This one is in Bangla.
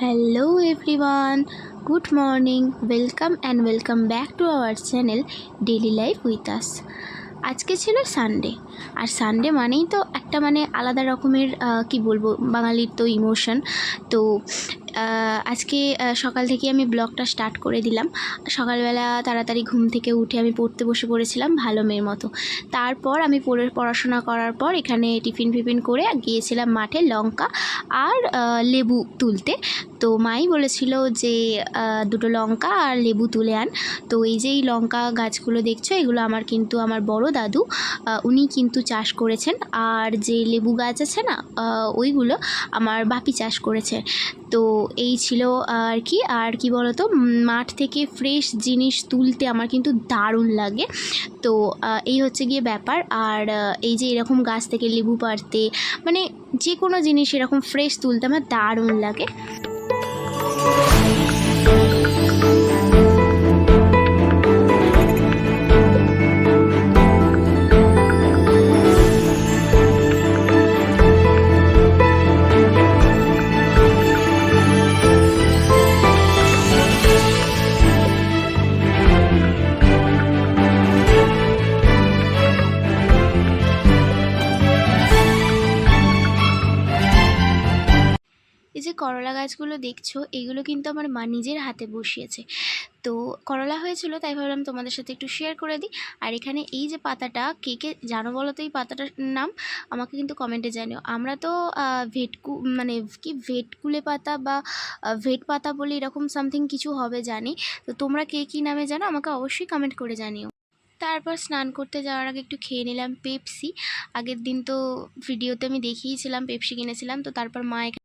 Hello everyone, good morning, welcome back to our channel Daily Life with us. আজকে ছিল সানডে, আর সানডে মানেই তো একটা আলাদা রকমের কি বলবো, বাঙালির তো ইমোশন। তো আজকে সকাল থেকে আমি ব্লগটা স্টার্ট করে দিলাম। সকালবেলা তাড়াতাড়ি ঘুম থেকে উঠে আমি পড়তে বসে পড়েছিলাম ভালো মেয়ের মতো। তারপর আমি পড়াশোনা করার পর এখানে টিফিন করে গিয়েছিলাম মাঠে লঙ্কা আর লেবু তুলতে। তো মাই বলেছিল যে দুটো লঙ্কা আর লেবু তুলে আন। তো এই যে এই লঙ্কা গাছগুলো দেখছো, এগুলো আমার বড় দাদু উনি কিন্তু চাষ করেছেন। আর যে লেবু গাছ আছে না, ওইগুলো আমার বাপি চাষ করেছে। তো এই ছিল আর কি বলতো, মাঠ থেকে ফ্রেশ জিনিস তুলতে আমার কিন্তু দারুণ লাগে। তো এই হচ্ছে গিয়ে ব্যাপার। আর এই যে এরকম গাছ থেকে লেবু পাড়তে, যে কোনো জিনিস এরকম ফ্রেশ তুলতে আমার দারুণ লাগে। এই যে করলা গাছগুলো দেখছো, এগুলো কিন্তু আমার মা নিজের হাতে বসিয়েছে। তো করলা হয়েছিল, তাই ভাবলাম তোমাদের সাথে একটু শেয়ার করে দিই। আর এখানে এই যে পাতাটা, কে কে জানো বলো তো এই পাতাটার নাম? আমাকে কিন্তু কমেন্টে জানিও। আমরা তো ভেটকুলে পাতা বা ভেট পাতা বলে এরকম সামথিং কিছু হবে জানি। তো তোমরা কে কী নামে জানো আমাকে অবশ্যই কমেন্ট করে জানিও। তারপর স্নান করতে যাওয়ার আগে একটু খেয়ে নিলাম পেপসি। আগের দিন তো ভিডিওতে আমি দেখিয়েছিলাম পেপসি কিনেছিলাম। তো তারপর মা